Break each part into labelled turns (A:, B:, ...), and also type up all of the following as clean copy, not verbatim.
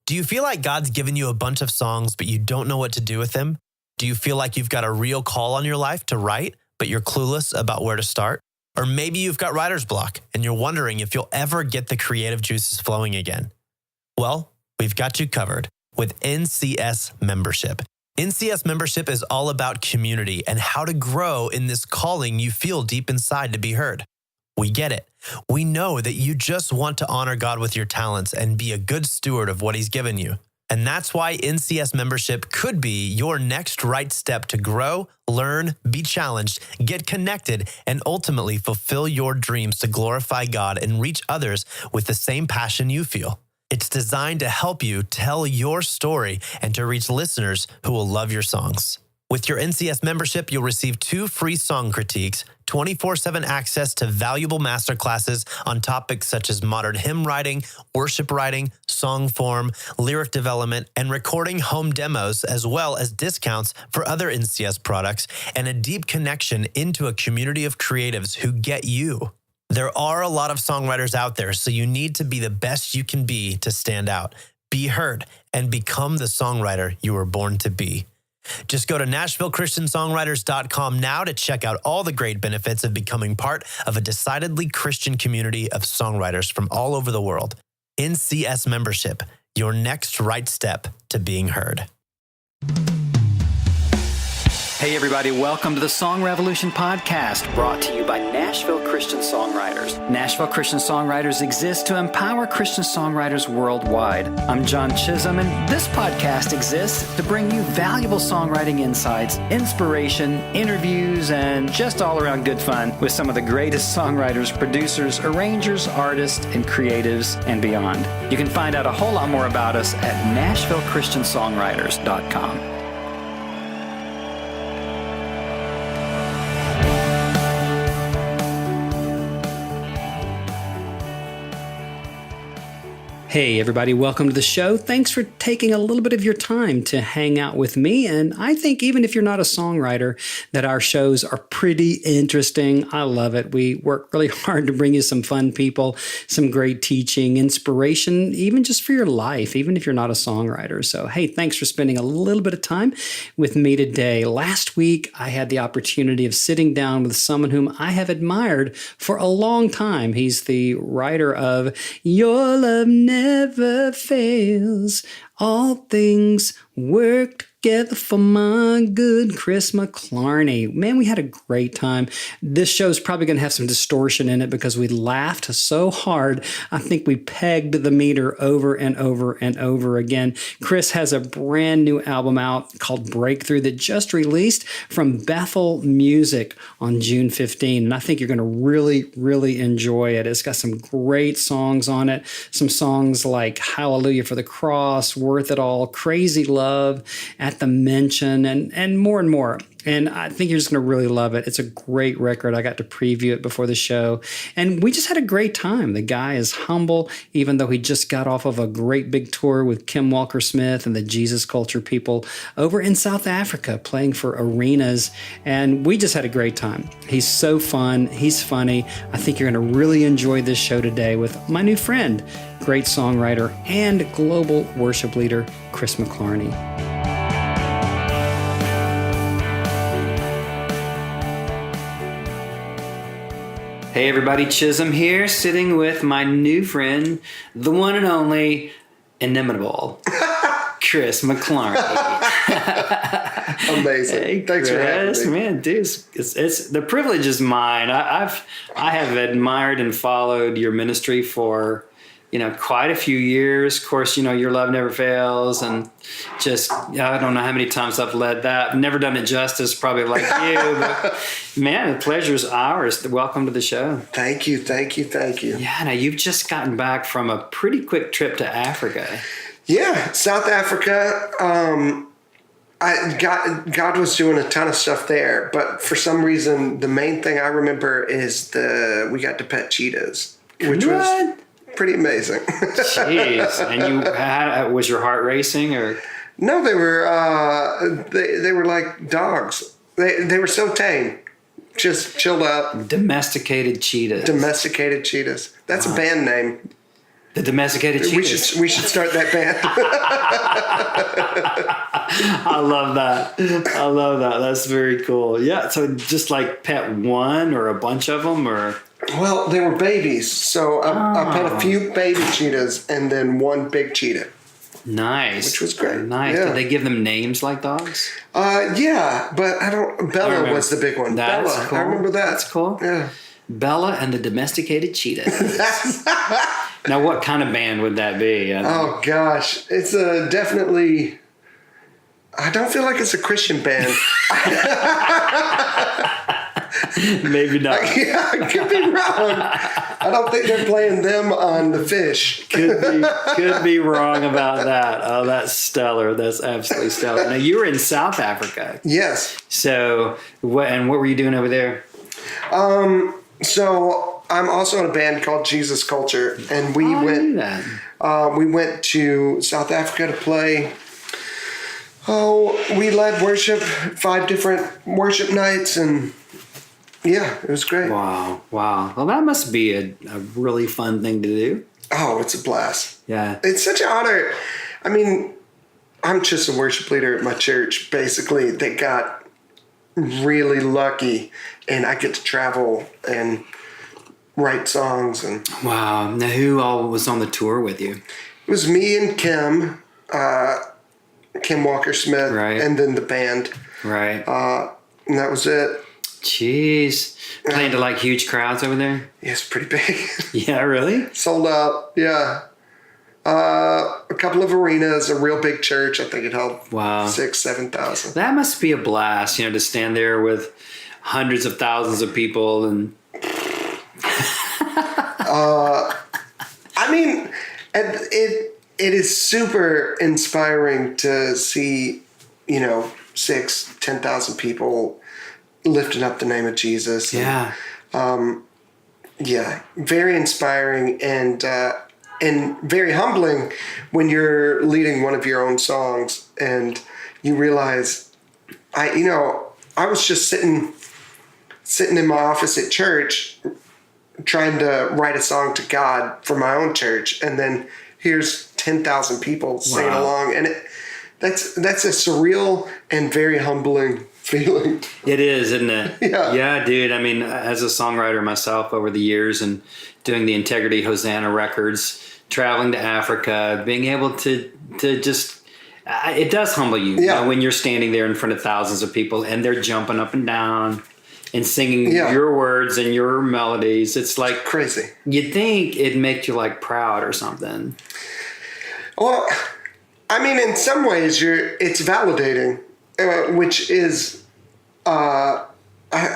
A: Do you feel like God's given you a bunch of songs, but you don't know what to do with them? Do you feel like you've got a real call on your life to write, but you're clueless about where to start? Or maybe you've got writer's block and you're wondering if you'll ever get the creative juices flowing again. Well, we've got you covered with NCS membership. NCS membership is all about community and how to grow in this calling you feel deep inside to be heard. We get it. We know that you just want to honor God with your talents and be a good steward of what He's given you. And that's why NCS membership could be your next right step to grow, learn, be challenged, get connected, and ultimately fulfill your dreams to glorify God and reach others with the same passion you feel. It's designed to help you tell your story and to reach listeners who will love your songs. With your NCS membership, you'll receive 2 free song critiques, 24/7 access to valuable masterclasses on topics such as modern hymn writing, worship writing, song form, lyric development, and recording home demos, as well as discounts for other NCS products, and a deep connection into a community of creatives who get you. There are a lot of songwriters out there, so you need to be the best you can be to stand out, be heard, and become the songwriter you were born to be. Just go to NashvilleChristianSongwriters.com now to check out all the great benefits of becoming part of a decidedly Christian community of songwriters from all over the world. NCS membership, your next right step to being heard.
B: Hey everybody, welcome to the Song Revolution podcast, brought to you by Nashville Christian Songwriters. Nashville Christian Songwriters exists to empower Christian songwriters worldwide. I'm John Chisholm, and this podcast exists to bring you valuable songwriting insights, inspiration, interviews, and just all around good fun with some of the greatest songwriters, producers, arrangers, artists, and creatives, and beyond. You can find out a whole lot more about us at NashvilleChristianSongwriters.com. Hey everybody, welcome to the show. Thanks for taking a little bit of your time to hang out with me. And I think even if you're not a songwriter, that our shows are pretty interesting. I love it. We work really hard to bring you some fun people, some great teaching, inspiration, even just for your life, even if you're not a songwriter. So hey, thanks for spending a little bit of time with me today. Last week, I had the opportunity of sitting down with someone whom I have admired for a long time. He's the writer of Your Love Never Fails, All Things Work Together for My Good, Chris McClarney. Man, we had a great time. This show's probably going to have some distortion in it because we laughed so hard. I think we pegged the meter over and over and over again. Chris has a brand new album out called Breakthrough that just released from Bethel Music on June 15. And I think you're going to really, really enjoy it. It's got some great songs on it. Some songs like Hallelujah for the Cross, Worth It All, Crazy Love, At the Mention, and more and more. And I think you're just going to really love it. It's a great record. I got to preview it before the show. And we just had a great time. The guy is humble, even though he just got off of a great big tour with Kim Walker-Smith and the Jesus Culture people over in South Africa, playing for arenas. And we just had a great time. He's so fun. He's funny. I think you're going to really enjoy this show today with my new friend, great songwriter and global worship leader, Chris McClarney. Hey everybody, Chisholm here, sitting with my new friend, the one and only, inimitable, Chris McClarney.
C: Amazing.
B: Hey,
C: Thanks for having me.
B: Man, dude, it's the privilege is mine. I have admired and followed your ministry for quite a few years. Of course, Your Love Never Fails, and just, I don't know how many times I've led that. I've never done it justice, probably like you, but man, the pleasure is ours. Welcome to the show.
C: Thank you.
B: Yeah, now you've just gotten back from a pretty quick trip to Africa.
C: Yeah, South Africa. God was doing a ton of stuff there, but for some reason, the main thing I remember is we got to pet cheetahs, which was pretty amazing.
B: Jeez. And was your heart racing or?
C: No, they were they were like dogs. They were so tame, just chilled out.
B: Domesticated cheetahs.
C: That's a band name.
B: The Domesticated Cheetahs.
C: We should start that band.
B: I love that. That's very cool. Yeah. So just like pet one or a bunch of them, or
C: well, they were babies, so I pet a few baby cheetahs and then one big cheetah.
B: Nice.
C: Which was great.
B: Nice.
C: Yeah.
B: Did they give them names like dogs?
C: Yeah, but I don't. Bella was the big one.
B: That's
C: Bella,
B: cool.
C: I remember that.
B: That's cool.
C: Yeah.
B: Bella and the Domesticated Cheetahs. Now, what kind of band would that be?
C: Oh gosh, it's definitely. I don't feel like it's a Christian band.
B: Maybe not.
C: Yeah, I could be wrong. I don't think they're playing them on The Fish.
B: Could be wrong about that. Oh, that's stellar. That's absolutely stellar. Now, you were in South Africa.
C: Yes.
B: So, what were you doing over there?
C: So I'm also in a band called Jesus Culture, and we went to South Africa to play. We led worship, 5 different worship nights, and yeah, it was great.
B: Wow. Well, that must be a really fun thing to do.
C: Oh, it's a blast.
B: Yeah.
C: It's such an honor. I mean, I'm just a worship leader at my church, basically. They got really lucky, and I get to travel and write songs. And
B: wow. Now, who all was on the tour with you?
C: it was me and Kim Walker Smith,
B: right,
C: and then the band.
B: Right.
C: And that was it.
B: Jeez. Playing to like huge crowds over there?
C: Yeah, it's pretty big.
B: Yeah, really?
C: Sold out, yeah. A couple of arenas, a real big church. I think it held 6,000-7,000.
B: That must be a blast, to stand there with hundreds of thousands of people and.
C: I mean, it is super inspiring to see, 10,000 people lifting up the name of Jesus.
B: Yeah.
C: Yeah, very inspiring and very humbling when you're leading one of your own songs and you realize, I was just sitting in my office at church trying to write a song to God for my own church, and then here's 10,000 people singing along, and that's a surreal and very humbling feeling.
B: It is, isn't it?
C: Yeah,
B: dude. I mean, as a songwriter myself over the years and doing the Integrity Hosanna records, traveling to Africa, being able to just, it does humble you, when you're standing there in front of thousands of people and they're jumping up and down and singing your words and your melodies. It's like
C: crazy.
B: You'd think it'd make you like proud or something.
C: Well, I mean, in some ways it's validating, which is, I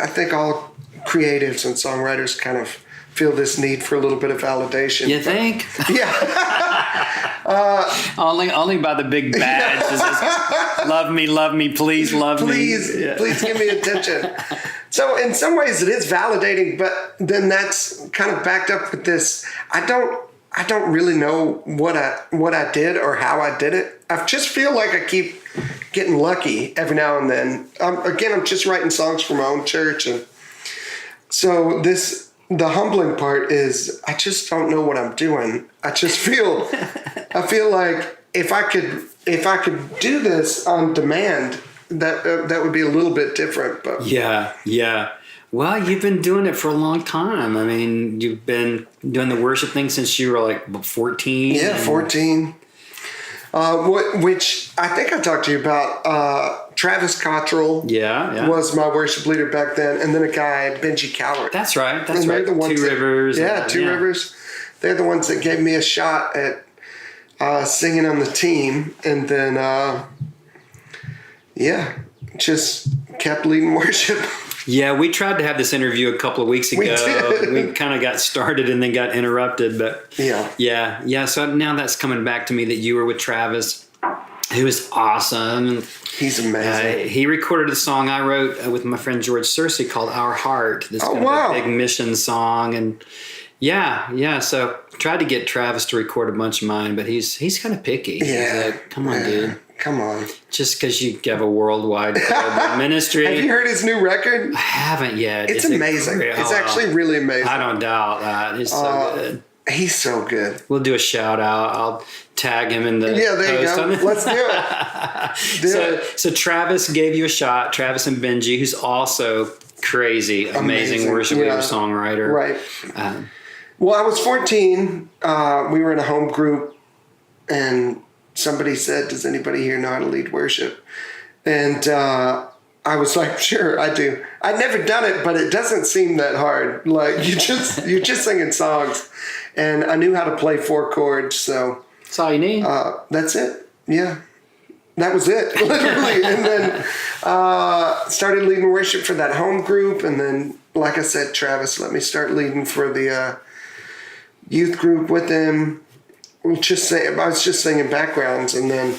C: think all creatives and songwriters kind of feel this need for a little bit of validation.
B: You think?
C: Yeah.
B: Only by the big badge. Love me, please love me.
C: Please give me attention. So in some ways it is validating, but then that's kind of backed up with this. I don't really know what I did or how I did it. I just feel like I keep getting lucky every now and then. I'm just writing songs for my own church, and so the humbling part is I just don't know what I'm doing. I feel like if I could do this on demand, that would be a little bit different. But
B: yeah. Well, you've been doing it for a long time. I mean, you've been doing the worship thing since you were like 14.
C: Yeah, 14. Which I think I talked to you about. Travis Cottrell was my worship leader back then, and then a guy, Benji Cowart.
B: That's right.
C: Two Rivers. Yeah, Two Rivers. They're the ones that gave me a shot at singing on the team, and then just kept leading worship.
B: Yeah, we tried to have this interview a couple of weeks ago. We kind of got started and then got interrupted, but yeah. So now that's coming back to me that you were with Travis, who is awesome.
C: He's amazing.
B: He recorded a song I wrote with my friend George Searcy called "Our Heart." This kind of a big mission song, and So tried to get Travis to record a bunch of mine, but he's kind of picky.
C: Yeah,
B: he's like, come on, dude.
C: Come on.
B: Just because you have a worldwide global ministry.
C: Have you heard his new record?
B: I haven't yet.
C: It's amazing. It's actually really amazing.
B: I don't doubt that. It's so good.
C: He's so good.
B: We'll do a shout out. I'll tag him in the
C: there
B: post.
C: you go. Let's do it.
B: So Travis gave you a shot. Travis and Benji, who's also crazy, amazing worship leader, songwriter.
C: Right. Well, I was 14. We were in a home group, and somebody said, "Does anybody here know how to lead worship?" And I was like, "Sure, I do." I'd never done it, but it doesn't seem that hard. Like you're just singing songs, and I knew how to play 4 chords, so
B: that's all you need.
C: That's it. Yeah, that was it, literally. And then started leading worship for that home group, and then, like I said, Travis let me start leading for the youth group with him. I was just singing backgrounds, and then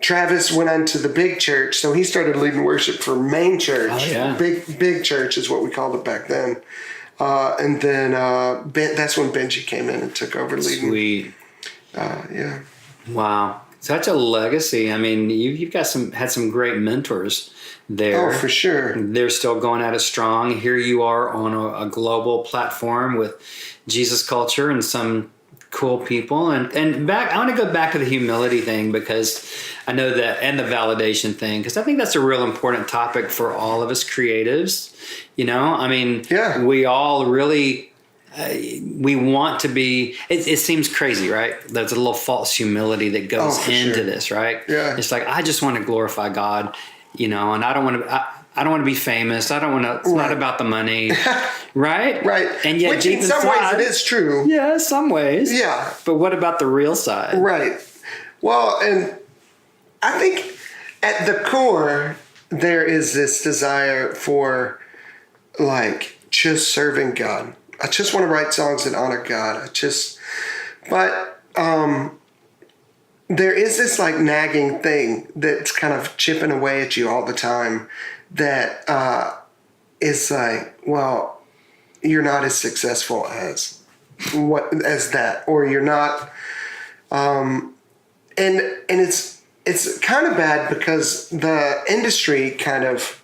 C: Travis went on to the big church, so he started leading worship for main church.
B: Oh, yeah.
C: Big church is what we called it back then. And then that's when Benji came in and took over leading.
B: Sweet.
C: Yeah.
B: Wow. Such a legacy. I mean, you've got had some great mentors there.
C: Oh, for sure.
B: They're still going at it strong. Here you are on a global platform with Jesus Culture and some cool people. And back, I want to go back to the humility thing, because I know that, and the validation thing, because I think that's a real important topic for all of us creatives. You know, I mean, we all really, we want to be, it seems crazy, right? There's a little false humility that goes into this, right?
C: Yeah.
B: It's like, I just want to glorify God, you know, and I don't want to, I don't want to be famous. I don't want to, it's not about the money, right?
C: Right.
B: And yet,
C: which in some ways it is true.
B: Yeah, some ways.
C: Yeah.
B: But what about the real side?
C: Right. Well, and I think at the core, there is this desire for, like, just serving God. I just want to write songs that honor God. But there is this, like, nagging thing that's kind of chipping away at you all the time that is like, well, you're not as successful as that, or you're not, and it's kind of bad, because the industry kind of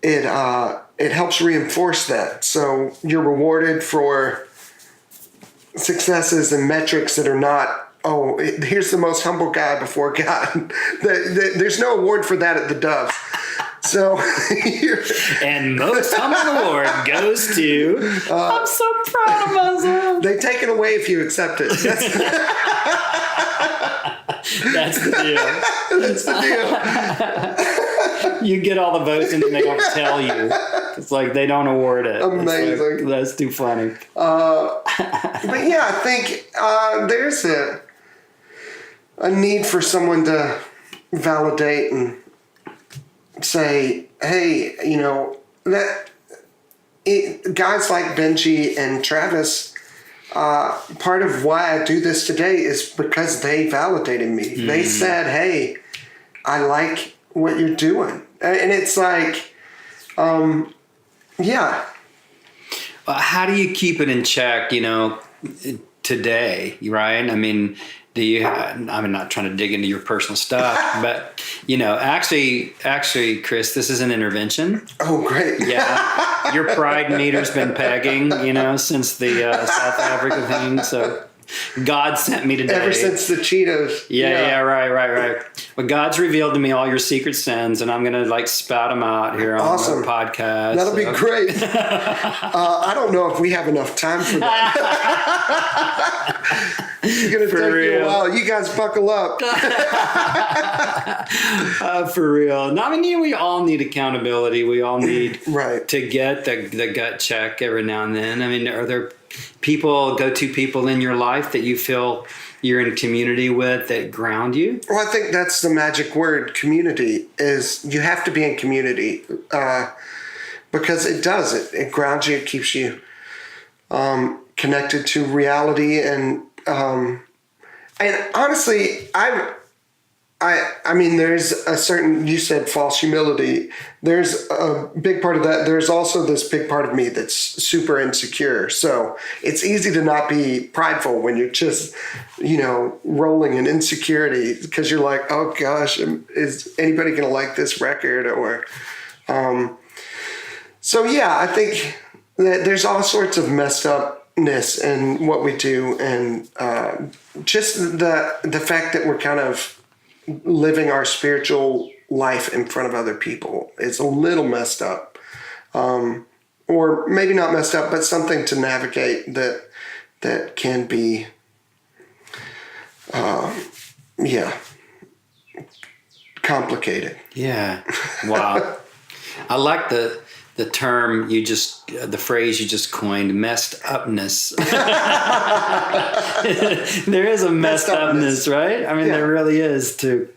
C: it helps reinforce that. So you're rewarded for successes and metrics that are not, here's the most humble guy before God. There's no award for that at the Dove. So,
B: and most humble award goes to, I'm so proud of myself.
C: They take it away if you accept it.
B: That's the deal.
C: That's the
B: deal. You get all the votes and then they don't tell you. It's like they don't award it.
C: Amazing.
B: Like, that's too funny.
C: But yeah, I think there's a need for someone to validate and say, hey, you know, guys like Benji and Travis, part of why I do this today is because they validated me. Mm. They said, hey, I like what you're doing. And it's like, yeah.
B: How do you keep it in check, you know, today, right? I mean, I'm not trying to dig into your personal stuff, but, you know, actually, Chris, this is an intervention.
C: Oh, great.
B: Yeah. Your pride meter's been pegging, you know, since the South Africa thing. So God sent me today.
C: Ever since the Cheetos.
B: Yeah, right. Well, God's revealed to me all your secret sins, and I'm going to, like, spout them out here on the podcast.
C: That'll be great. I don't know if we have enough time for that. It's going to take you a while. You guys buckle up.
B: For real. No, I mean, we all need accountability. We all need to get the gut check every now and then. I mean, are there go-to people in your life that you feel you're in community with that ground you?
C: Well, I think that's the magic word. Community is, you have to be in community because it does. It grounds you. It keeps you connected to reality. And honestly, I mean, there's a certain, you said false humility. There's a big part of that. There's also this big part of me that's super insecure. So it's easy to not be prideful when you're just, you know, rolling in insecurity, because you're like, oh gosh, is anybody going to like this record? Or, so yeah, I think that there's all sorts of messed up upness in what we do, and just the fact that we're kind of living our spiritual life in front of other people is a little messed up, or maybe not messed up, but something to navigate that can be, complicated.
B: Yeah. Wow. I like the term the phrase you just coined, messed upness. There is a messed upness, right? I mean, there really is to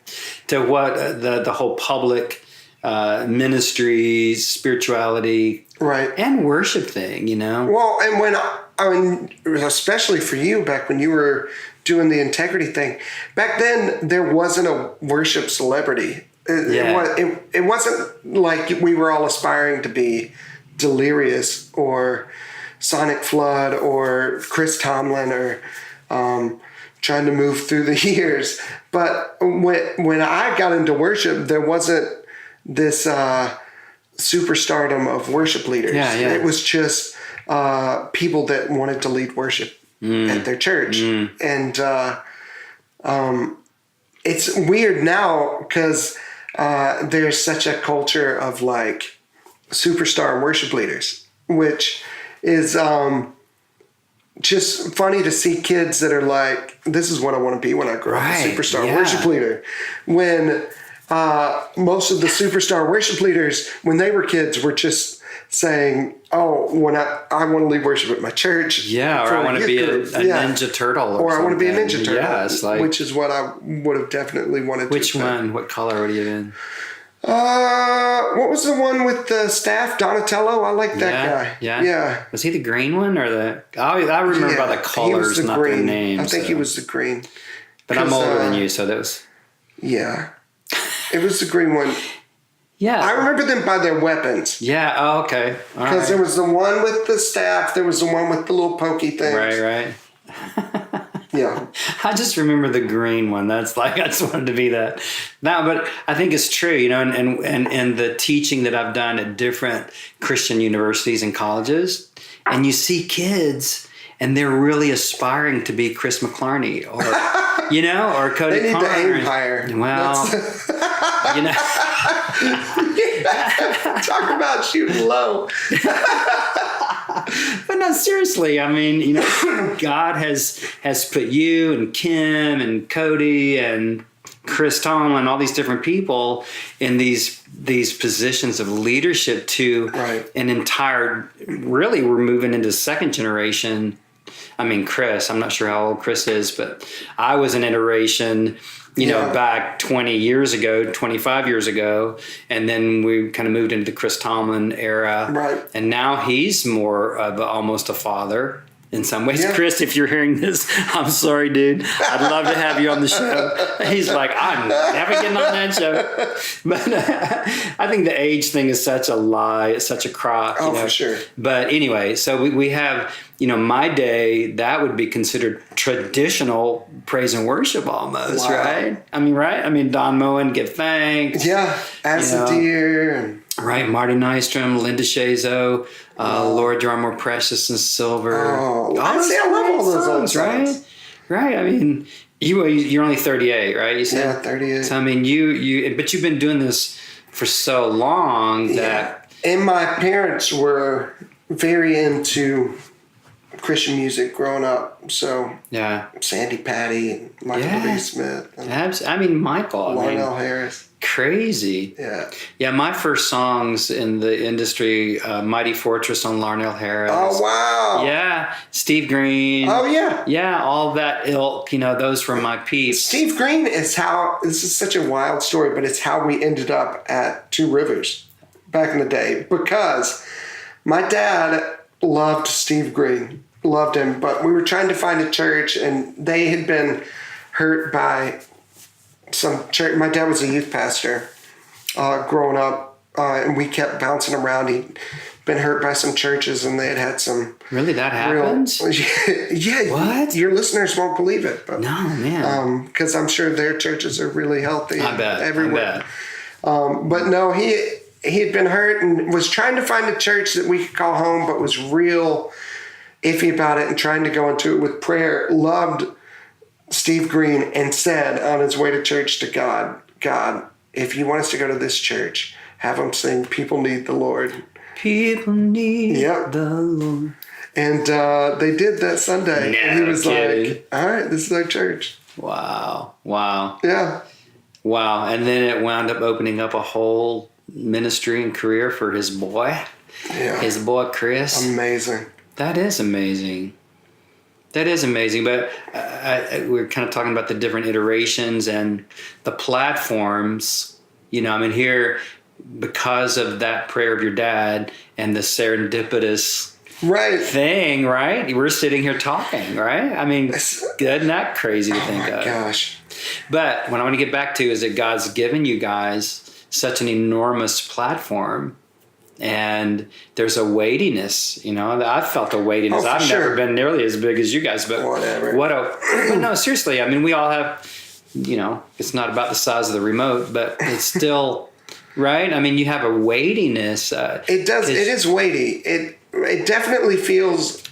B: what the whole public ministry, spirituality,
C: right,
B: and worship thing, you know?
C: Well, and especially for you, back when you were doing the integrity thing, back then there wasn't a worship celebrity. It wasn't like we were all aspiring to be Delirious or Sonic Flood or Chris Tomlin or trying to move through the years. But when I got into worship, there wasn't this superstardom of worship leaders. It was just people that wanted to lead worship at their church. And it's weird now because there's such a culture of like superstar worship leaders, which is just funny to see kids that are like, this is what I want to be when I grow up, a superstar worship leader. When most of the superstar worship leaders, when they were kids, were just saying, oh, when I want to lead worship at my church.
B: Yeah, or I want to be a Ninja Turtle. Or
C: I want to be a Ninja Turtle.
B: Yeah, it's like,
C: which is what I would have definitely wanted
B: which
C: to.
B: Which one? What color would you have been?
C: What was the one with the staff? Donatello? I like that guy.
B: Yeah. Was he the green one or the... I remember by the colors, not
C: green.
B: their names.
C: I think he was the green.
B: But I'm older than you, so that was...
C: Yeah. It was the green one.
B: Yeah.
C: I remember them by their weapons.
B: Yeah. Oh, okay.
C: Because there was the one with the staff. There was the one with the little pokey things.
B: Right.
C: Yeah.
B: I just remember the green one. That's like, I just wanted to be that. No, but I think it's true, you know, and the teaching that I've done at different Christian universities and colleges, and you see kids and they're really aspiring to be Chris McClarney or, you know, or Cody
C: They need
B: Connor.
C: to aim higher.
B: Well, you know.
C: Talk about shooting low.
B: But no, seriously, I mean, you know, God has put you and Kim and Cody and Chris Tomlin, all these different people in these positions of leadership to an entire, really, we're moving into second generation. I mean, Chris, I'm not sure how old Chris is, but I was an iteration, you know, back 20 years ago, 25 years ago. And then we kind of moved into the Chris Tomlin era. Right. And now he's more of almost a father in some ways. Yeah. Chris, if you're hearing this, I'm sorry, dude. I'd love to have you on the show. He's like, I'm never getting on that show. But I think the age thing is such a lie. It's such a crock.
C: Oh,
B: you know?
C: For sure.
B: But anyway, so we have, you know, my day, that would be considered traditional praise and worship almost, right? I mean, right? I mean, Don Moen, Give Thanks.
C: Yeah, As a Deer. And...
B: Right, Marty Nystrom, Linda Shazo, Lord, You Are More Precious Than Silver.
C: Oh, I love all those old songs.
B: Right. I mean, you're only 38, right? You said?
C: Yeah, 38.
B: So I mean, but you've been doing this for so long that.
C: And my parents were very into Christian music growing up, so Sandy Patty and Michael W. Smith.
B: I mean, Michael.
C: Lionel Harris.
B: Crazy. Yeah, my first songs in the industry, Mighty Fortress on Larnell Harris.
C: Oh, wow.
B: Yeah, Steve Green.
C: Oh, yeah.
B: Yeah, all that ilk, you know, those were my peeps.
C: Steve Green is this is such a wild story, but it's how we ended up at Two Rivers back in the day, because my dad loved Steve Green, loved him, but we were trying to find a church, and they had been hurt by some church. My dad was a youth pastor growing up, and we kept bouncing around. He'd been hurt by some churches, and they had some...
B: Really? That happens?
C: Yeah. What? Your listeners won't believe it. But,
B: no, man.
C: Because I'm sure their churches are really healthy.
B: I bet.
C: Everywhere. But no, he had been hurt and was trying to find a church that we could call home, but was real iffy about it and trying to go into it with prayer, loved Steve Green and said on his way to church to God, if you want us to go to this church, have them sing People Need the Lord.
B: People need the Lord.
C: And they did that Sunday.
B: No
C: and he was
B: kidding.
C: like, all right, this is our church.
B: Wow. Wow.
C: Yeah.
B: Wow. And then it wound up opening up a whole ministry and career for his boy.
C: Yeah.
B: His boy, Chris.
C: Amazing.
B: That is amazing. That is amazing. But we're kind of talking about the different iterations and the platforms. You know, I mean, here, because of that prayer of your dad and the serendipitous thing, right? We're sitting here talking, right? I mean, isn't that crazy to think of?
C: Gosh.
B: But what I want to get back to is that God's given you guys such an enormous platform, and there's a weightiness, you know. I've felt the weightiness. I've never been nearly as big as you guys, but
C: whatever.
B: But no, seriously. I mean, we all have, you know, it's not about the size of the remote, but it's still right. I mean, you have a weightiness.
C: It does. It is weighty. It definitely feels.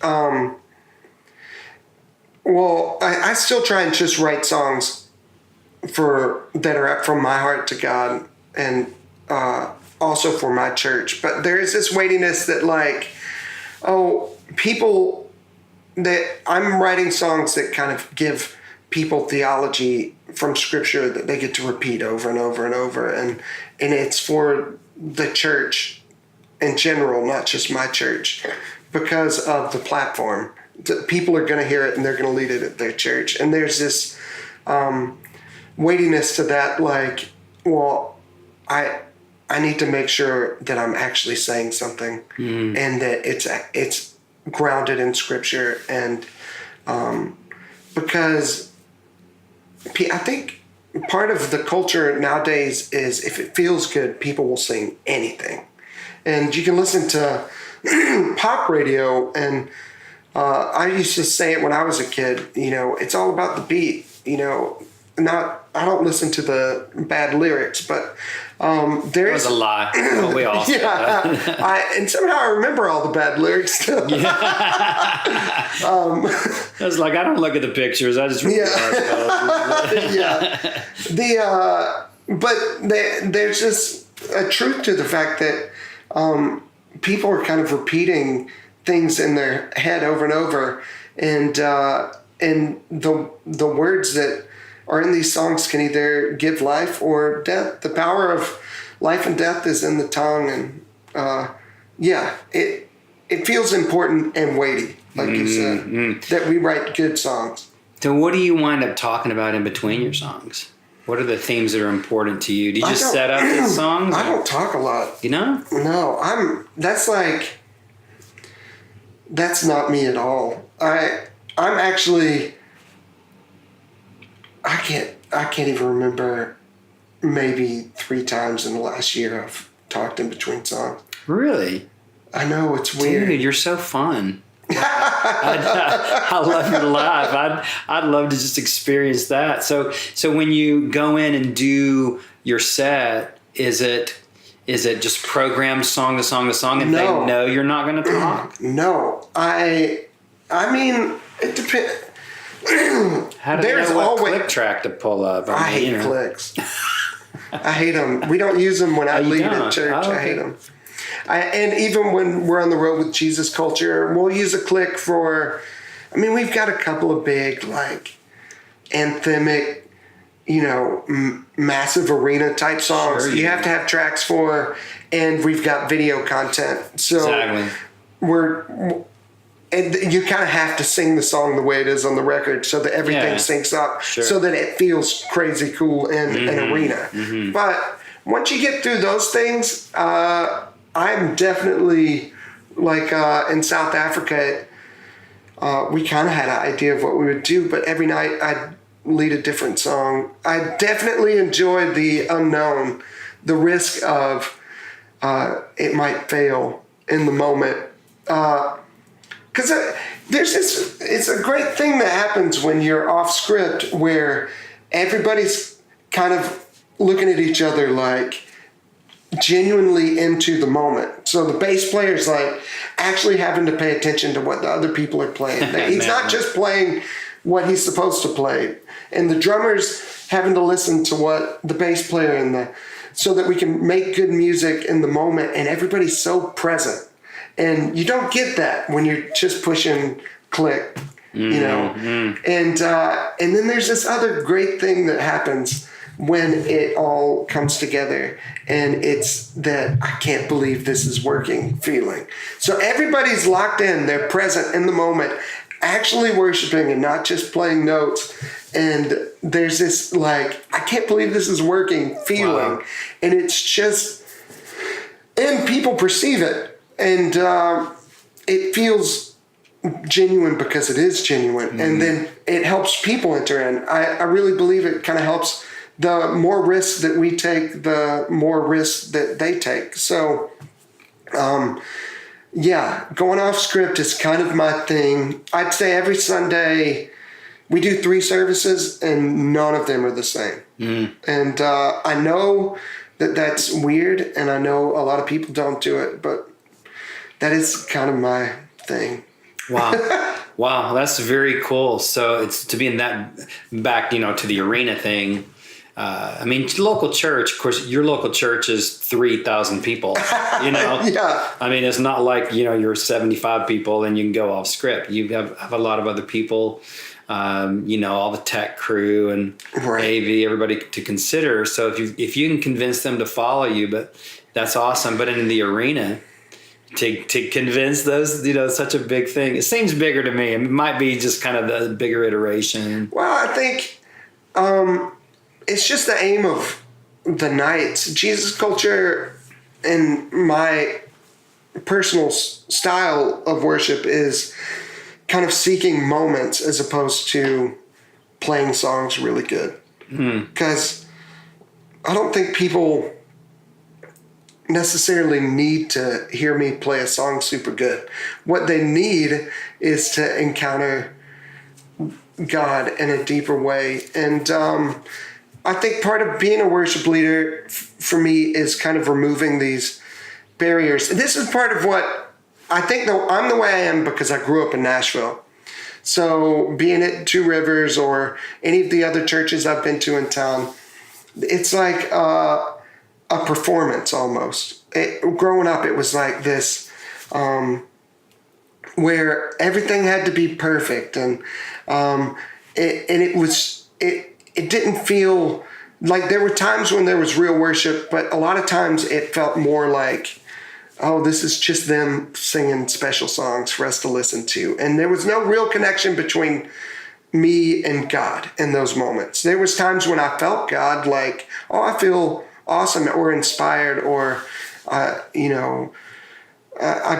C: Well, I still try and just write songs that are from my heart to God, and also for my church. But there is this weightiness that, like, people that I'm writing songs that kind of give people theology from Scripture that they get to repeat over and over and over, and it's for the church in general, not just my church, because of the platform. People are going to hear it and they're going to lead it at their church, and there's this weightiness to that. Like, well, I need to make sure that I'm actually saying something, and that it's grounded in Scripture, and because I think part of the culture nowadays is if it feels good, people will sing anything. And you can listen to pop radio, and I used to say it when I was a kid, you know, it's all about the beat, you know, I don't listen to the bad lyrics, but there is
B: a lie. Well, we all said that.
C: And somehow I remember all the bad lyrics still.
B: I was like, I don't look at the pictures. I just read
C: but there's just a truth to the fact that people are kind of repeating things in their head over and over, and the words that are in these songs can either give life or death. The power of life and death is in the tongue, and it feels important and weighty, like you said, that we write good songs.
B: So what do you wind up talking about in between your songs? What are the themes that are important to you? Do you just set up the songs?
C: I don't talk a lot.
B: You know?
C: No, that's not me at all. I'm actually, I can't even remember maybe 3 times in the last year I've talked in between songs.
B: Really?
C: I know, it's weird.
B: Dude, you're so fun. I love your laugh. I'd love to just experience that. So when you go in and do your set, is it just programmed song to song to song, and they know you're not going to talk? No,
C: I mean, it depends.
B: How do they know what click track to pull up?
C: I hate clicks. I hate them. We don't use them when I lead at church. Oh, okay. I hate them. And even when we're on the road with Jesus Culture, we'll use a click for, I mean, we've got a couple of big, like, anthemic, you know, massive arena type songs. Sure, you have to have tracks for, and we've got video content. So exactly. And you kind of have to sing the song the way it is on the record so that everything syncs up, so that it feels crazy cool in an arena. Mm-hmm. But once you get through those things, I'm definitely, like, in South Africa, we kind of had an idea of what we would do, but every night I'd lead a different song. I definitely enjoyed the unknown, the risk of it might fail in the moment. Because it's a great thing that happens when you're off script, where everybody's kind of looking at each other like, genuinely into the moment. So the bass player is like actually having to pay attention to what the other people are playing. He's not just playing what he's supposed to play. And the drummer's having to listen to what the bass player so that we can make good music in the moment, and everybody's so present. And you don't get that when you're just pushing click, you know. And then there's this other great thing that happens when it all comes together, and it's that I can't believe this is working feeling. So everybody's locked in, they're present in the moment, actually worshiping and not just playing notes. And there's this like, I can't believe this is working feeling. Wow. And it's just, and people perceive it, and it feels genuine because it is genuine. And then it helps people enter in. I really believe it kind of helps. The more risks that we take, the more risks that they take. So, going off script is kind of my thing. I'd say every Sunday we do 3 services, and none of them are the same. And I know that that's weird, and I know a lot of people don't do it, but that is kind of my thing.
B: Wow. Wow, that's very cool. So it's to be in that back, to the arena thing. Local church, of course, your local church is 3,000 people, Yeah. It's not like, you're 75 people and you can go off script. You have a lot of other people, all the tech crew and AV, everybody to consider. So if you can convince them to follow you, but that's awesome. But in the arena, to convince those, such a big thing, it seems bigger to me. It might be just kind of the bigger iteration.
C: Well, I think, it's just the aim of the nights. Jesus culture and my personal style of worship is kind of seeking moments as opposed to playing songs really good. Because I don't think people necessarily need to hear me play a song super good. What they need is to encounter God in a deeper way. And I think part of being a worship leader for me is kind of removing these barriers. This is part of what I think, though, I'm the way I am because I grew up in Nashville. So being at Two Rivers or any of the other churches I've been to in town, it's like a performance almost. Growing up, it was like this, where everything had to be perfect, and it didn't feel like, there were times when there was real worship, but a lot of times it felt more like, oh, this is just them singing special songs for us to listen to. And there was no real connection between me and God in those moments. There was times when I felt God, like, oh, I feel awesome or inspired, or, I've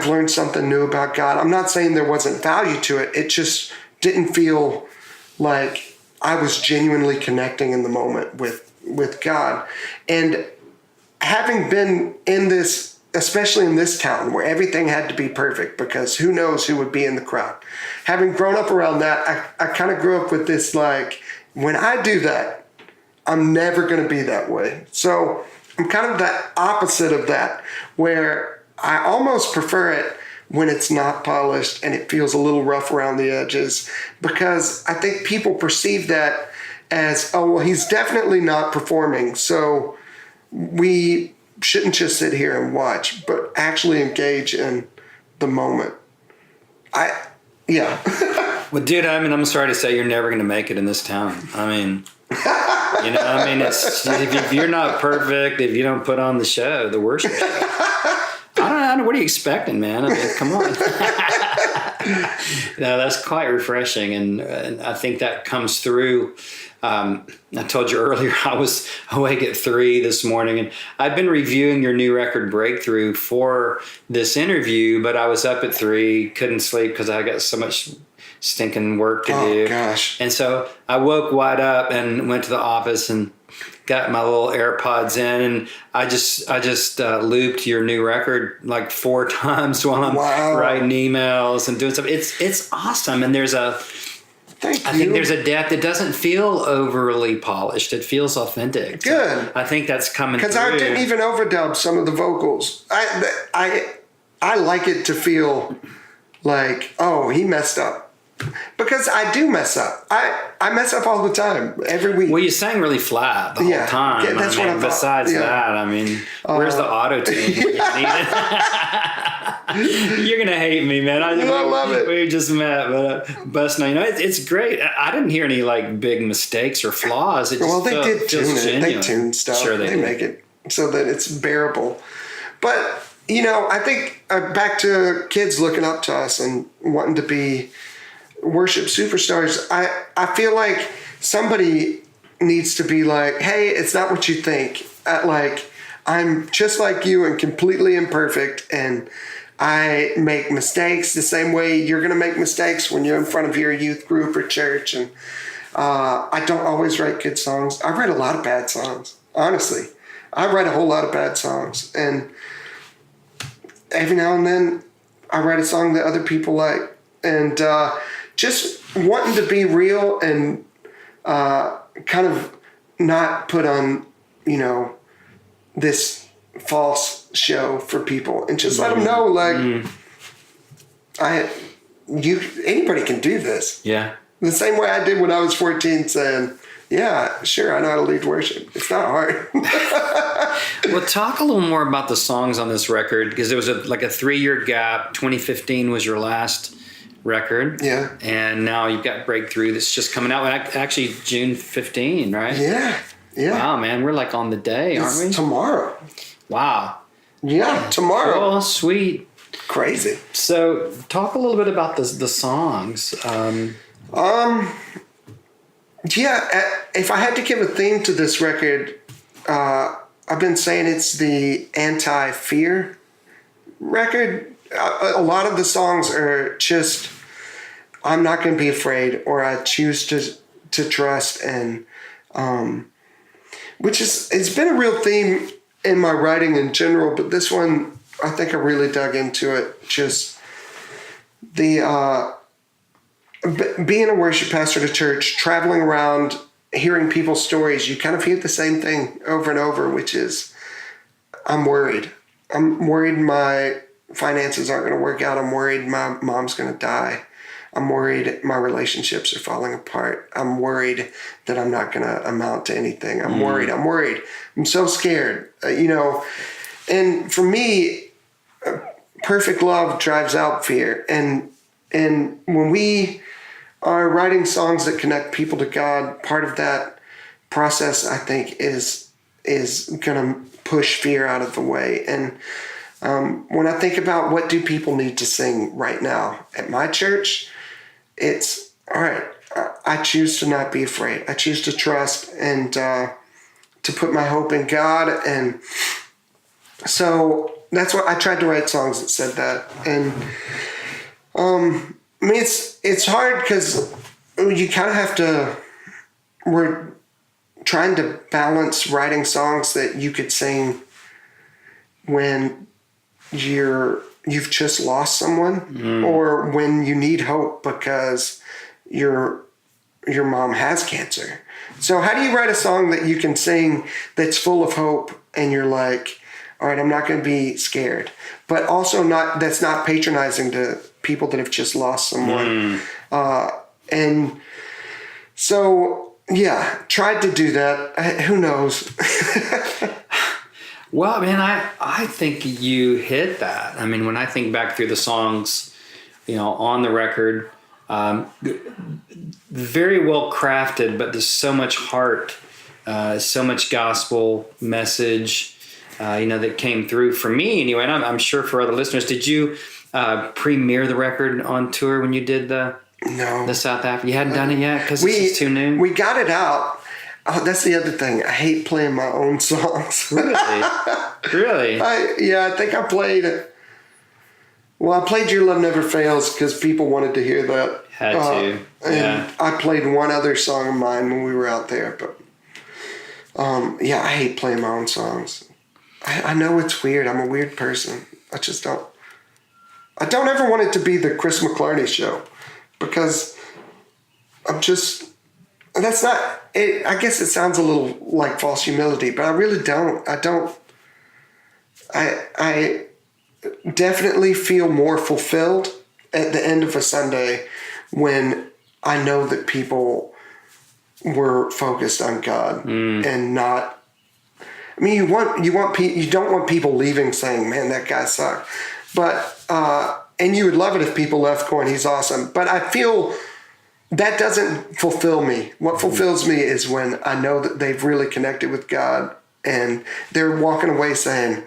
C: learned something new about God. I'm not saying there wasn't value to it. It just didn't feel like I was genuinely connecting in the moment with God. And having been in this, especially in this town where everything had to be perfect because who knows who would be in the crowd. Having grown up around that, I kind of grew up with this, like, when I do that, I'm never going to be that way. So I'm kind of the opposite of that, where I almost prefer it when it's not polished and it feels a little rough around the edges, because I think people perceive that as, oh, well, he's definitely not performing, so we shouldn't just sit here and watch, but actually engage in the moment.
B: Well, dude, I'm sorry to say you're never going to make it in this town. It's, if you're not perfect, if you don't put on the show, the worship show, I don't know. What are you expecting, man? Come on. No, that's quite refreshing. And I think that comes through. I told you earlier, I was awake at 3 this morning, and I've been reviewing your new record, Breakthrough, for this interview, but I was up at 3, couldn't sleep because I got so much stinking work to do.
C: Oh, gosh.
B: And so I woke wide up and went to the office and got my little AirPods in, and I just looped your new record like 4 times while I'm writing emails and doing stuff. It's awesome. And there's
C: Thank you.
B: I think there's a depth. It doesn't feel overly polished. It feels authentic.
C: Good.
B: I think that's coming through.
C: Because I didn't even overdub some of the vocals. I like it to feel like, oh, he messed up. Because I do mess up. I mess up all the time, every week.
B: Well, you sang really flat the whole time.
C: Yeah, that's what I thought.
B: Besides that, I mean, where's the auto-tune? You're going to hate me, man. I
C: love it.
B: We just met, but now, it's great. I didn't hear any like big mistakes or flaws. It just
C: they did tune it.
B: genuine.
C: They tune stuff.
B: Sure they
C: make it so that it's bearable. But, I think back to kids looking up to us and wanting to be worship superstars. I feel like somebody needs to be like, hey, it's not what you think. I'm just like you and completely imperfect, and I make mistakes the same way you're going to make mistakes when you're in front of your youth group or church. And I don't always write good songs. I write a lot of bad songs, honestly. I write a whole lot of bad songs, and every now and then I write a song that other people like. And just wanting to be real and kind of not put on, this false show for people, and just let them know, like, anybody can do this.
B: Yeah.
C: The same way I did when I was 14, saying, yeah, sure, I know how to lead worship. It's not hard.
B: Well, talk a little more about the songs on this record, because there was a 3-year gap. 2015 was your last record.
C: Yeah.
B: And now you've got Breakthrough that's just coming out. Actually, June 15, right?
C: Yeah.
B: Wow, man. We're like on the day, aren't we?
C: Tomorrow.
B: Wow.
C: Yeah, tomorrow.
B: Oh, sweet.
C: Crazy.
B: So talk a little bit about the songs.
C: If I had to give a theme to this record, I've been saying it's the anti-fear record. A lot of the songs are just, I'm not going to be afraid, or I choose to trust, and it's been a real theme in my writing in general, but this one, I think I really dug into it. Just the being a worship pastor at a church, traveling around, hearing people's stories, you kind of hear the same thing over and over, which is, I'm worried. I'm worried my finances aren't going to work out. I'm worried my mom's going to die. I'm worried my relationships are falling apart. I'm worried that I'm not going to amount to anything. I'm worried. I'm so scared, and for me, perfect love drives out fear. And when we are writing songs that connect people to God, part of that process, I think, is going to push fear out of the way. And when I think about what do people need to sing right now at my church, it's, all right, I choose to not be afraid. I choose to trust and to put my hope in God. And so that's what I tried to write songs that said that. And it's hard because you kind of have to, we're trying to balance writing songs that you could sing when you've just lost someone, or when you need hope because your mom has cancer. So how do you write a song that you can sing that's full of hope, and you're like, all right, I'm not going to be scared, but also that's not patronizing to people that have just lost someone. And so, yeah, tried to do that. Who knows?
B: Well, man, I think you hit that. I mean, when I think back through the songs, on the record, very well crafted, but there's so much heart, so much gospel message, that came through for me anyway. And I'm sure for other listeners. Did you premiere the record on tour when you did the South Africa? You hadn't done it yet because it's too new? We
C: got it out. Oh, that's the other thing. I hate playing my own songs.
B: Really?
C: I think I played it. Well, I played Your Love Never Fails because people wanted to hear that.
B: Had to.
C: And I played one other song of mine when we were out there. But, I hate playing my own songs. I know it's weird. I'm a weird person. I just don't. I don't ever want it to be the Chris McClarney show, because that's not it. I guess it sounds a little like false humility, but I really don't. I definitely feel more fulfilled at the end of a Sunday when I know that people were focused on God and not. I mean, you don't want people leaving saying, "Man, that guy sucked," but and you would love it if people left going, "He's awesome." But I feel that doesn't fulfill me. What fulfills me is when I know that they've really connected with God and they're walking away saying,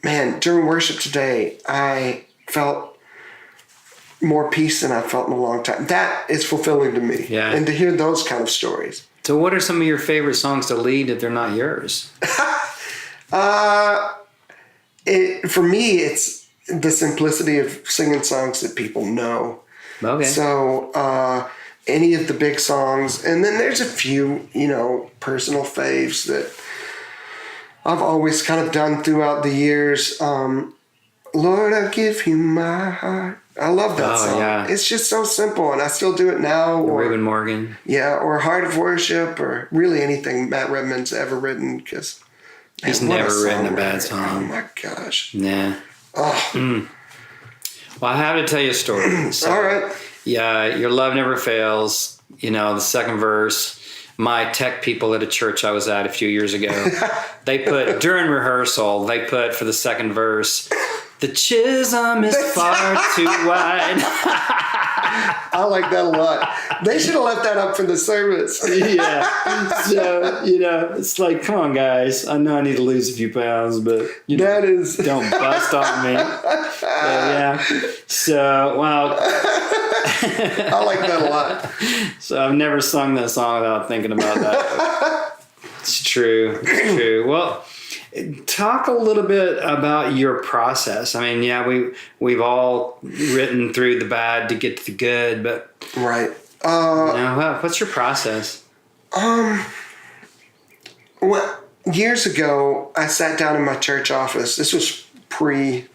C: "Man, during worship today, I felt more peace than I felt in a long time." That is fulfilling to me.
B: Yeah.
C: And to hear those kind of stories.
B: So what are some of your favorite songs to lead if they're not yours?
C: For me, it's the simplicity of singing songs that people know.
B: Okay.
C: So any of the big songs. And then there's a few, personal faves that I've always kind of done throughout the years. Lord, I give you my heart. I love that song. Yeah. It's just so simple, and I still do it now. Or
B: Reuben Morgan.
C: Yeah, or Heart of Worship, or really anything Matt Redman's ever written, because
B: he's never written a bad song.
C: Oh my gosh.
B: Nah.
C: Oh.
B: Well, I have to tell you a story. So,
C: all right.
B: Yeah, your love never fails. The second verse. My tech people at a church I was at a few years ago, they put, during rehearsal, for the second verse, "The chism is far too wide."
C: I like that a lot. They should have left that up for the service.
B: Yeah. So, it's like, come on, guys. I know I need to lose a few pounds, but don't bust on me. Yeah. So, well.
C: I like that a lot.
B: So I've never sung that song without thinking about that. It's true. Well, talk a little bit about your process. I mean, yeah, we've all written through the bad to get to the good, but
C: right.
B: What's your process?
C: Well, years ago, I sat down in my church office. This was pre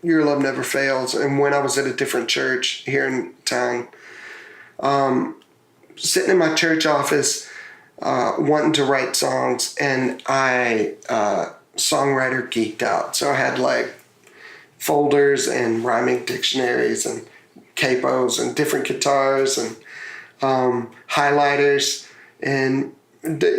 C: Your Love Never Fails, and when I was at a different church here in town, sitting in my church office, wanting to write songs, and I Songwriter geeked out. So I had like folders and rhyming dictionaries and capos and different guitars and highlighters and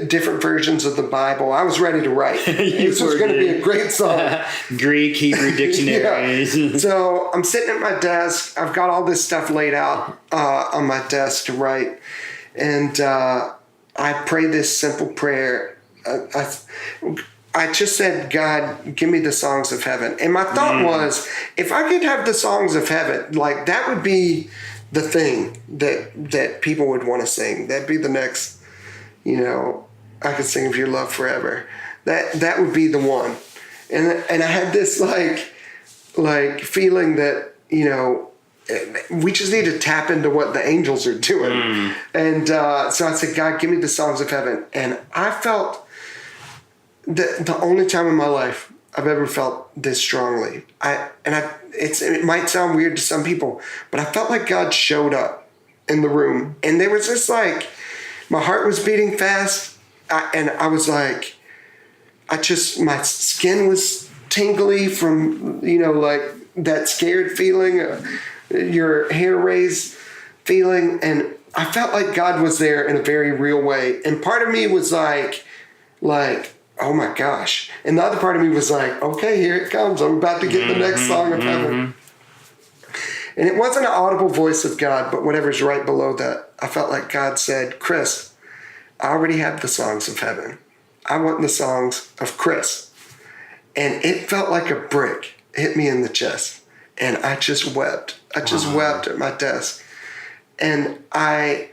C: different versions of the Bible. I was ready to write. This was going to be a great song.
B: Greek, Hebrew dictionaries.
C: Yeah. So I'm sitting at my desk. I've got all this stuff laid out on my desk to write. And I pray this simple prayer. I just said, "God, give me the songs of heaven." And my thought was, if I could have the songs of heaven, like that would be the thing that people would want to sing. That'd be the next, I could sing of your love forever. That would be the one. And I had this like feeling that, we just need to tap into what the angels are doing. And so I said, "God, give me the songs of heaven." And I felt the only time in my life I've ever felt this strongly. It might sound weird to some people, but I felt like God showed up in the room, and there was this like, my heart was beating fast, and I was like, my skin was tingly from like that scared feeling, your hair raised feeling, and I felt like God was there in a very real way. And part of me was like, oh my gosh. And the other part of me was like, okay, here it comes. I'm about to get the next song of heaven. And it wasn't an audible voice of God, but whatever's right below that, I felt like God said, "Chris, I already have the songs of heaven. I want the songs of Chris." And it felt like a brick hit me in the chest. And I just wept. I just wept at my desk. And I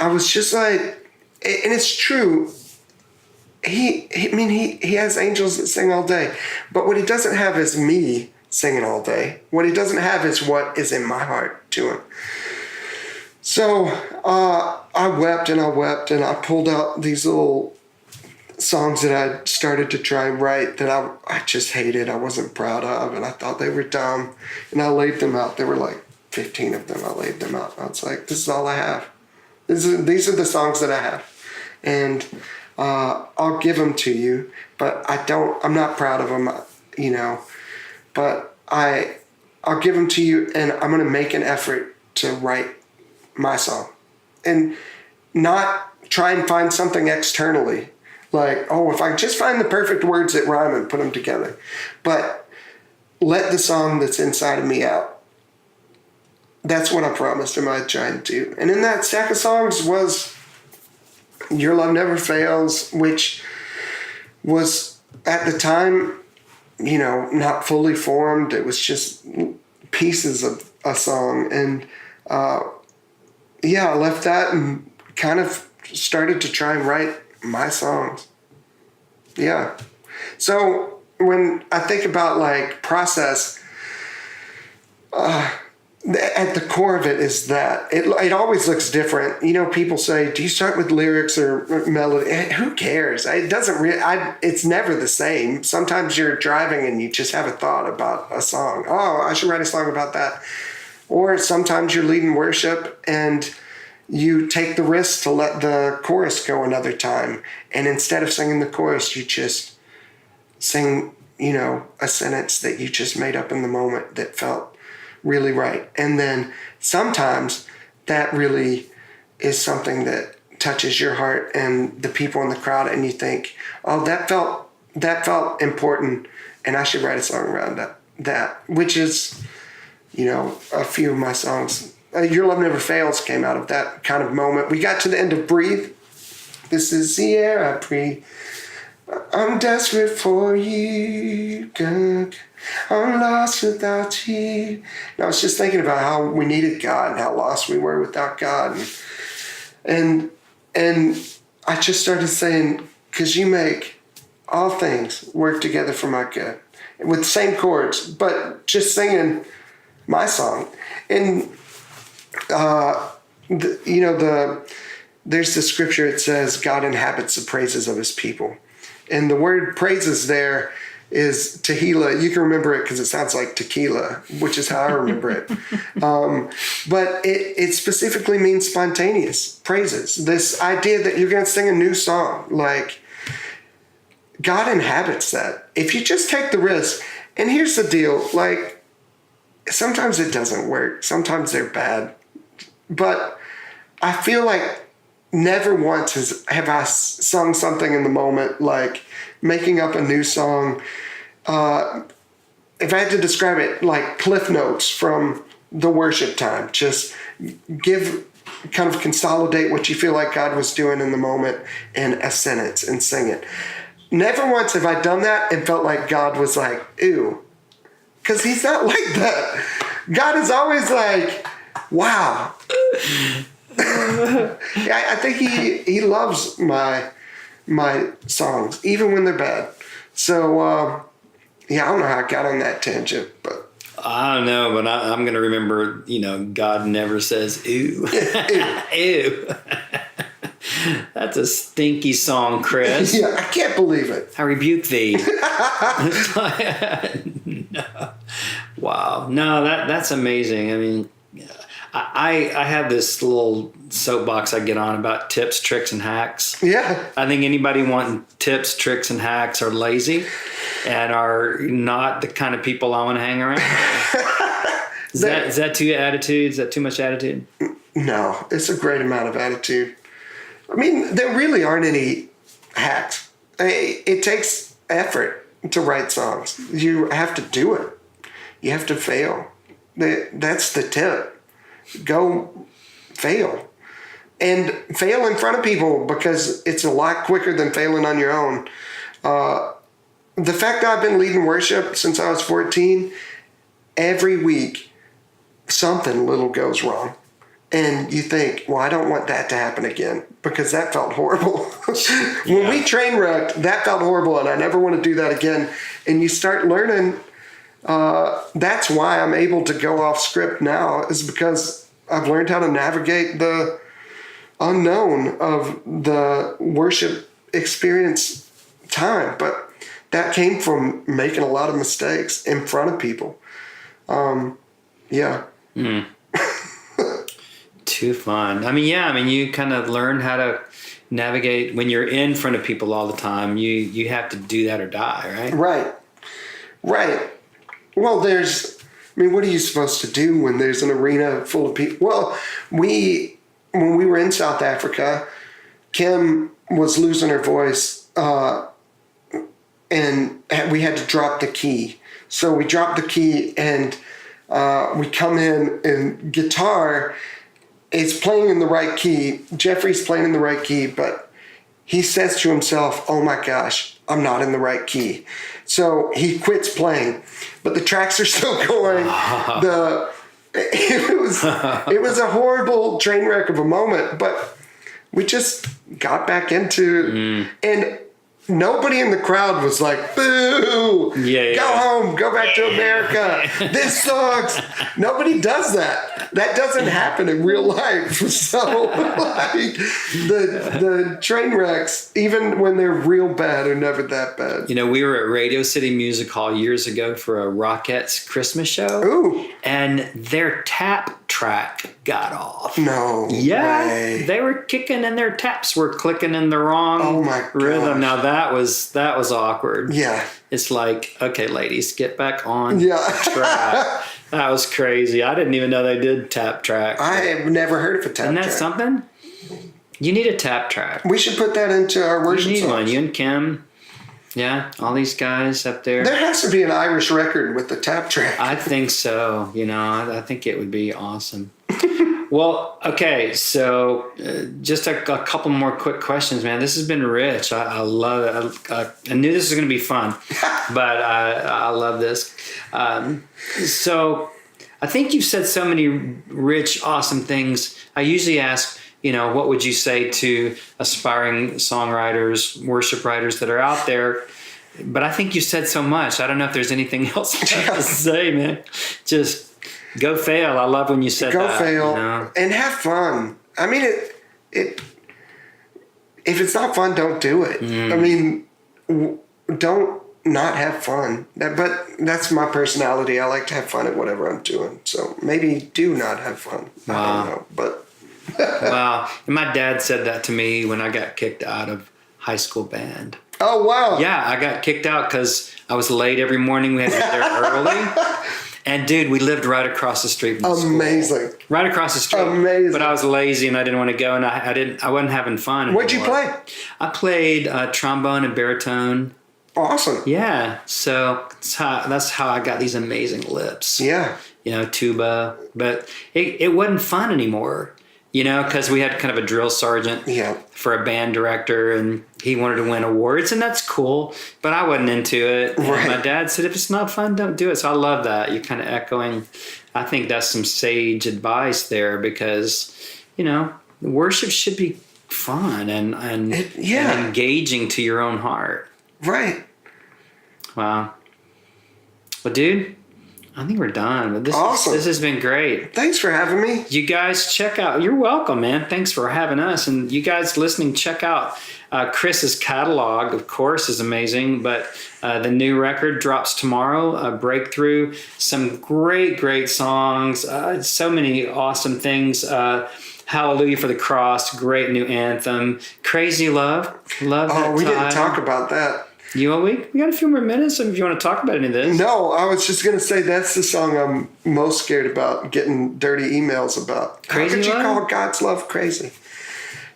C: was just like, and it's true. He has angels that sing all day. But what he doesn't have is me singing all day. What he doesn't have is what is in my heart to him. So I wept and I pulled out these little songs that I started to try and write that I just hated, I wasn't proud of, and I thought they were dumb. And I laid them out. There were like 15 of them. I laid them out. I was like, this is all I have. These are the songs that I have, and I'll give them to you. But I'm not proud of them, But I'll give them to you, and I'm going to make an effort to write my song, and not try and find something externally, like, if I just find the perfect words that rhyme and put them together, but let the song that's inside of me out. That's what I promised him I'd try and do. And in that stack of songs was Your Love Never Fails, which was at the time, not fully formed. It was just pieces of a song. And I left that and kind of started to try and write my songs. Yeah. So when I think about like process, at the core of it is that it always looks different. People say, do you start with lyrics or melody? Who cares? It doesn't it's never the same. Sometimes you're driving and you just have a thought about a song. Oh, I should write a song about that. Or sometimes you're leading worship and you take the risk to let the chorus go another time. And instead of singing the chorus, you just sing, a sentence that you just made up in the moment that felt really right. And then sometimes that really is something that touches your heart and the people in the crowd, and you think, oh, that felt important, and I should write a song around that, which is, a few of my songs. Your Love Never Fails came out of that kind of moment. We got to the end of Breathe. This is the air I breathe. I'm desperate for you, God. I'm lost without you. And I was just thinking about how we needed God and how lost we were without God. And I just started saying, because you make all things work together for my good. With the same chords, but just singing my song. And, there's the scripture, it says, God inhabits the praises of his people. And the word praises there is tehillah. You can remember it because it sounds like tequila, which is how I remember it. But it specifically means spontaneous praises. This idea that you're going to sing a new song, like God inhabits that. If you just take the risk, and here's the deal, like sometimes it doesn't work. Sometimes they're bad. But I feel like never once have I sung something in the moment, like making up a new song. If I had to describe it, like cliff notes from the worship time, just kind of consolidate what you feel like God was doing in the moment in a sentence and sing it. Never once have I done that and felt like God was like, ew, because he's not like that. God is always like, wow. I think he loves my songs, even when they're bad. So, I don't know how I got on that tangent, but.
B: I don't know, but I'm going to remember, God never says, ew. Ew. That's a stinky song, Chris.
C: Yeah, I can't believe it.
B: I rebuke thee. No. Wow. No, that's amazing. I mean, I have this little soapbox I get on about tips, tricks, and hacks.
C: Yeah.
B: I think anybody wanting tips, tricks, and hacks are lazy and are not the kind of people I want to hang around. Is that too attitude? Is that too much attitude?
C: No, it's a great amount of attitude. I mean, there really aren't any hacks. It takes effort to write songs. You have to do it. You have to fail. That's the tip. Go fail. And fail in front of people, because it's a lot quicker than failing on your own. The fact that I've been leading worship since I was 14, every week something little goes wrong. And you think, well, I don't want that to happen again, because that felt horrible. When we train wrecked, that felt horrible, and I never want to do that again. And you start learning. That's why I'm able to go off script now, is because I've learned how to navigate the unknown of the worship experience time. But that came from making a lot of mistakes in front of people. Yeah.
B: To Too fun. I mean, you kind of learn how to navigate when you're in front of people all the time. You have to do that or die, right?
C: Right. Well, what are you supposed to do when there's an arena full of people? Well, when we were in South Africa, Kim was losing her voice, and we had to drop the key. So we dropped the key, and we come in, and guitar is playing in the right key. Jeffrey's playing in the right key, but he says to himself, "Oh my gosh, I'm not in the right key." So he quits playing, but the tracks are still going. It was a horrible train wreck of a moment, but we just got back into and nobody in the crowd was like, "Boo! Go home, go back to America. This sucks." Nobody does that. That doesn't happen in real life. So, like, the train wrecks, even when they're real bad, are never that bad.
B: We were at Radio City Music Hall years ago for a Rockettes Christmas show.
C: Ooh.
B: And their tap track got off.
C: No way.
B: They were kicking and their taps were clicking in the wrong rhythm. Now that was awkward.
C: Yeah.
B: It's like, okay, ladies, get back on
C: track.
B: That was crazy. I didn't even know they did tap track.
C: I have never heard of a tap track.
B: Isn't that something? You need a tap track.
C: We should put that into our worship songs.
B: You need one. You and Kim. Yeah, all these guys up there.
C: There has to be an Irish record with the tap track.
B: I think so. I think it would be awesome. Well, okay, so just a couple more quick questions, man. This has been rich. I love it. I knew this was going to be fun, but I love this. So I think you've said so many rich, awesome things. I usually ask, what would you say to aspiring songwriters, worship writers that are out there? But I think you said so much. I don't know if there's anything else I have to say, man. Just go fail. I love when you said that.
C: Go fail and have fun. I mean, if it's not fun, don't do it. I mean, don't not have fun. But that's my personality. I like to have fun at whatever I'm doing. So maybe do not have fun.
B: Wow.
C: I don't know, but...
B: Wow. And my dad said that to me when I got kicked out of high school band.
C: Oh, wow.
B: Yeah, I got kicked out because I was late every morning. We had to get there early. And, dude, we lived right across the street from school.
C: Amazing.
B: Right across the street.
C: Amazing.
B: But I was lazy and I didn't want to go, and I wasn't having fun anymore.
C: What'd you play?
B: I played trombone and baritone.
C: Awesome.
B: Yeah. So that's how I got these amazing lips.
C: Yeah.
B: Tuba. But it wasn't fun anymore. Because we had kind of a drill sergeant for a band director, and he wanted to win awards, and that's cool, but I wasn't into it.
C: Right.
B: And my dad said, if it's not fun, don't do it. So I love that. You're kind of echoing. I think that's some sage advice there because, worship should be fun and engaging to your own heart.
C: Right.
B: Wow. Well, dude, I think we're done.
C: Awesome.
B: This has been great.
C: Thanks for having me.
B: You guys check out. You're welcome, man. Thanks for having us. And you guys listening, check out Chris's catalog, of course, is amazing. But the new record drops tomorrow, Breakthrough. Some great, great songs. So many awesome things. Hallelujah for the Cross, great new anthem. Crazy Love. Love that
C: we
B: time.
C: didn't talk about that.
B: We got a few more minutes if you want to talk about any of this.
C: No, I was just going to say that's the song I'm most scared about getting dirty emails about.
B: Crazy
C: How could you
B: love?
C: call God's love crazy?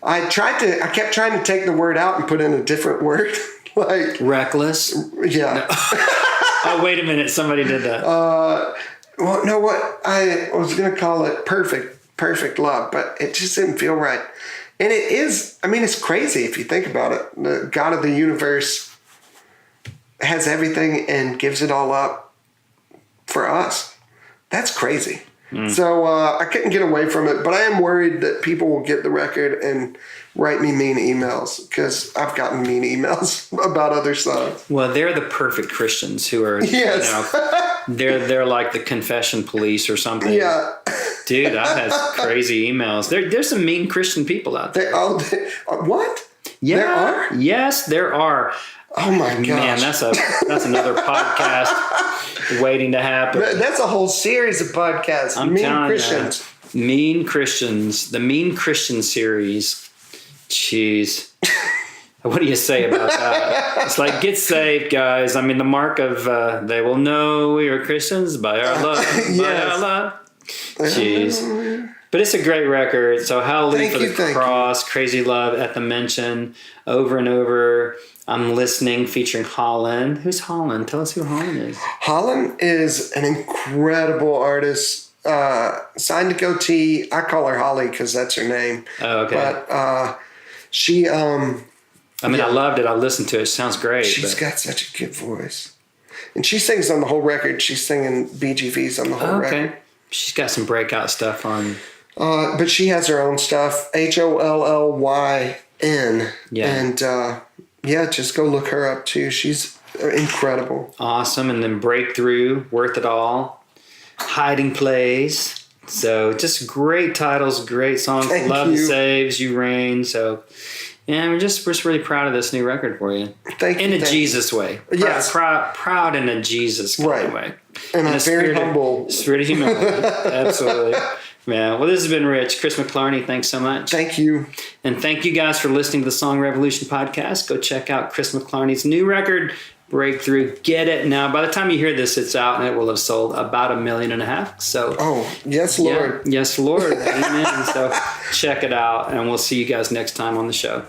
C: I kept trying to take the word out and put in a different word. Like
B: reckless.
C: Yeah.
B: No. Oh, wait a minute. Somebody did that.
C: Well, no, what I was going to call it perfect love, but it just didn't feel right. And it is, it's crazy if you think about it. The God of the universe has everything and gives it all up for us. That's crazy. So I couldn't get away from it, but I am worried that people will get the record and write me mean emails because I've gotten mean emails about other songs.
B: Well, they're the perfect Christians who are,
C: yes.
B: They're like the confession police or something.
C: Yeah.
B: Dude, I've had crazy emails. There's some mean Christian people out there.
C: What?
B: Yeah.
C: There are?
B: Yes, there are.
C: Oh my gosh.
B: Man, that's another podcast waiting to happen.
C: That's a whole series of podcasts.
B: I'm
C: mean
B: telling
C: Christians.
B: you. Mean Christians, the Mean Christian series. Jeez. What do you say about that? It's like, get saved, guys. I mean, the mark of they will know we are Christians by our love.
C: Yes.
B: By our love. Jeez. But it's a great record. So Hallelujah for the Cross, Crazy Love at the Mention, over and over. I'm Listening, featuring Holland. Who's Holland? Tell us who Holland is.
C: Holland is an incredible artist. Signed to Goatee. I call her Holly because that's her name.
B: Oh, okay.
C: But she...
B: I mean, I loved it. I listened to it. It sounds great.
C: She's got such a good voice. And she sings on the whole record. She's singing BGVs on the whole record.
B: She's got some breakout stuff on.
C: But she has her own stuff. HOLLYN.
B: Yeah.
C: And just go look her up too. She's incredible.
B: Awesome. And then Breakthrough, Worth It All, Hiding Place. So just great titles, great songs. Love Saves, You Reign. So... and we're just really proud of this new record for you.
C: Thank you.
B: In a Jesus way.
C: Yes.
B: Proud in a Jesus kind of way.
C: And I'm very humble.
B: Spirit of humility. Absolutely. Yeah. Well, this has been Rich. Chris McClarney, thanks so much.
C: Thank you.
B: And thank you guys for listening to the Song Revolution podcast. Go check out Chris McClarney's new record, Breakthrough. Get it now. By the time you hear this, it's out and it will have sold about 1.5 million. So,
C: yes, Lord.
B: Yeah, yes, Lord. Amen. So check it out, and we'll see you guys next time on the show.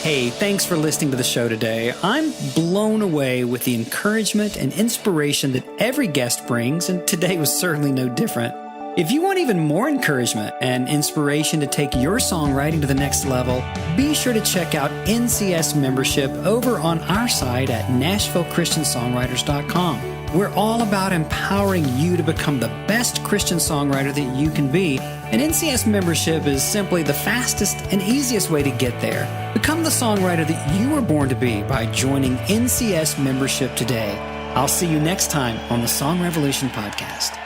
B: Hey, thanks for listening to the show today. I'm blown away with the encouragement and inspiration that every guest brings, and today was certainly no different. If you want even more encouragement and inspiration to take your songwriting to the next level, be sure to check out NCS membership over on our site at NashvilleChristianSongwriters.com. We're all about empowering you to become the best Christian songwriter that you can be, and NCS membership is simply the fastest and easiest way to get there. Become the songwriter that you were born to be by joining NCS membership today. I'll see you next time on the Song Revolution podcast.